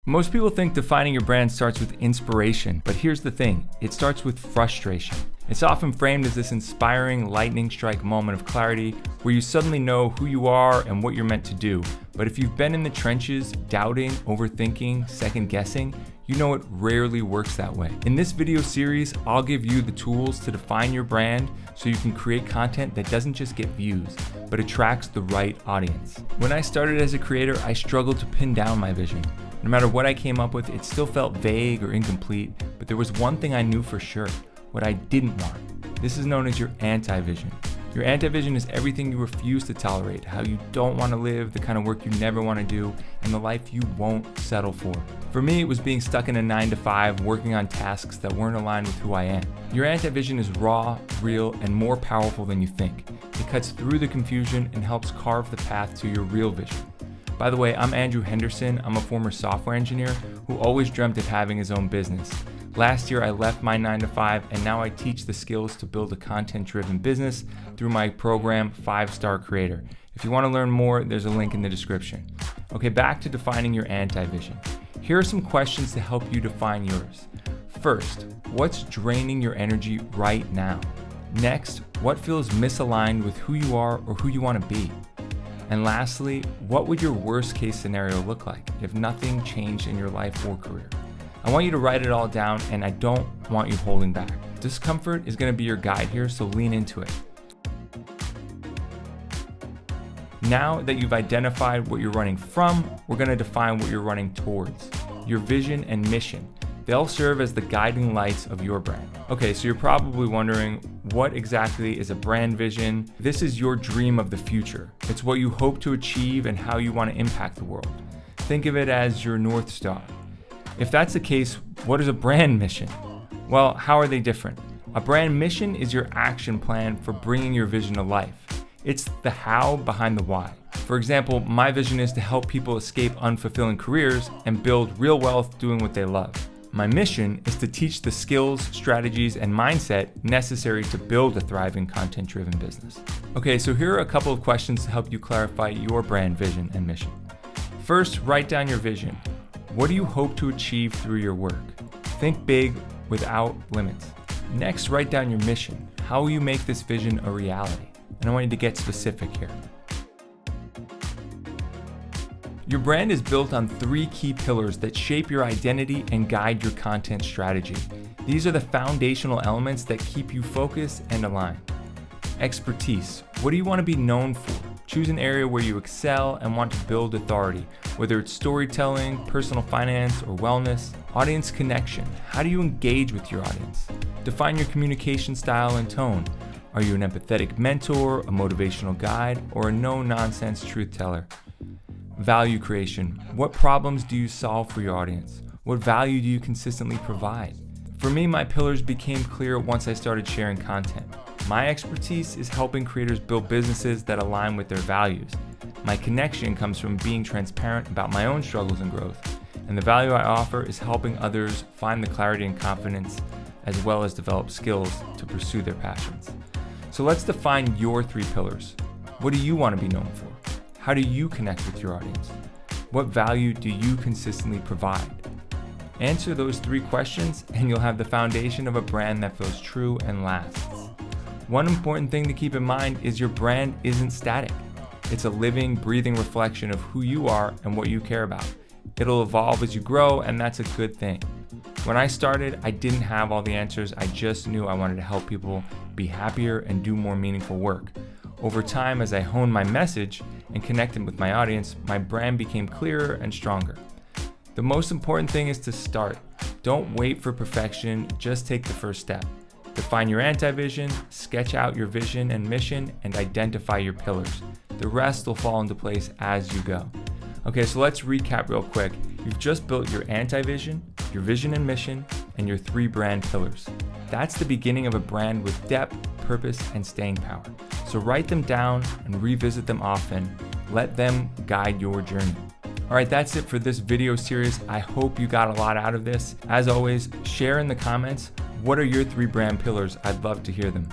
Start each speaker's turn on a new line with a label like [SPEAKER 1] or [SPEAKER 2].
[SPEAKER 1] Most people think defining your brand starts with inspiration, but here's the thing, it starts with frustration. It's often framed as this inspiring lightning strike moment of clarity where you suddenly know who you are and what you're meant to do. But if you've been in the trenches, doubting, overthinking, second guessing, you know it rarely works that way. In this video series, I'll give you the tools to define your brand so you can create content that doesn't just get views, but attracts the right audience. When I started as a creator, I struggled to pin down my vision. No matter what I came up with, it still felt vague or incomplete, but there was one thing I knew for sure, what I didn't want. This is known as your anti-vision. Your anti-vision is everything you refuse to tolerate, how you don't want to live, the kind of work you never want to do, and the life you won't settle for. For me, it was being stuck in a 9-to-5, working on tasks that weren't aligned with who I am. Your anti-vision is raw, real, and more powerful than you think. It cuts through the confusion and helps carve the path to your real vision. By the way, I'm Andrew Henderson. I'm a former software engineer who always dreamt of having his own business. Last year, I left my 9-to-5 and now I teach the skills to build a content-driven business through my program, 5-Star Creator. If you want to learn more, there's a link in the description. Okay, back to defining your anti-vision. Here are some questions to help you define yours. First, what's draining your energy right now? Next, what feels misaligned with who you are or who you want to be? And lastly, what would your worst case scenario look like if nothing changed in your life or career? I want you to write it all down and I don't want you holding back. Discomfort is going to be your guide here, so lean into it. Now that you've identified what you're running from, we're going to define what you're running towards. Your vision and mission. They'll serve as the guiding lights of your brand. Okay, so you're probably wondering, what exactly is a brand vision? This is your dream of the future. It's what you hope to achieve and how you want to impact the world. Think of it as your North Star. If that's the case, what is a brand mission? Well, how are they different? A brand mission is your action plan for bringing your vision to life. It's the how behind the why. For example, my vision is to help people escape unfulfilling careers and build real wealth doing what they love. My mission is to teach the skills, strategies, and mindset necessary to build a thriving content-driven business. Okay, so here are a couple of questions to help you clarify your brand vision and mission. First, write down your vision. What do you hope to achieve through your work? Think big without limits. Next, write down your mission. How will you make this vision a reality? And I want you to get specific here. Your brand is built on 3 key pillars that shape your identity and guide your content strategy. These are the foundational elements that keep you focused and aligned. Expertise. What do you want to be known for? Choose an area where you excel and want to build authority, whether it's storytelling, personal finance, or wellness. Audience connection. How do you engage with your audience? Define your communication style and tone. Are you an empathetic mentor, a motivational guide, or a no-nonsense truth teller? Value creation. What problems do you solve for your audience? What value do you consistently provide? For me, my pillars became clear once I started sharing content. My expertise is helping creators build businesses that align with their values. My connection comes from being transparent about my own struggles and growth. And the value I offer is helping others find the clarity and confidence, as well as develop skills to pursue their passions. So let's define your 3 pillars. What do you want to be known for? How do you connect with your audience? What value do you consistently provide? Answer those 3 questions and you'll have the foundation of a brand that feels true and lasts. One important thing to keep in mind is your brand isn't static. It's a living, breathing reflection of who you are and what you care about. It'll evolve as you grow, and that's a good thing. When I started, I didn't have all the answers. I just knew I wanted to help people be happier and do more meaningful work. Over time, as I honed my message and connected with my audience, my brand became clearer and stronger. The most important thing is to start. Don't wait for perfection, just take the first step. Define your anti-vision, sketch out your vision and mission, and identify your pillars. The rest will fall into place as you go. Okay, so let's recap real quick. You've just built your anti-vision, your vision and mission, and your 3 brand pillars. That's the beginning of a brand with depth, purpose, and staying power. So write them down and revisit them often. Let them guide your journey. All right, that's it for this video series. I hope you got a lot out of this. As always, share in the comments, what are your 3 brand pillars? I'd love to hear them.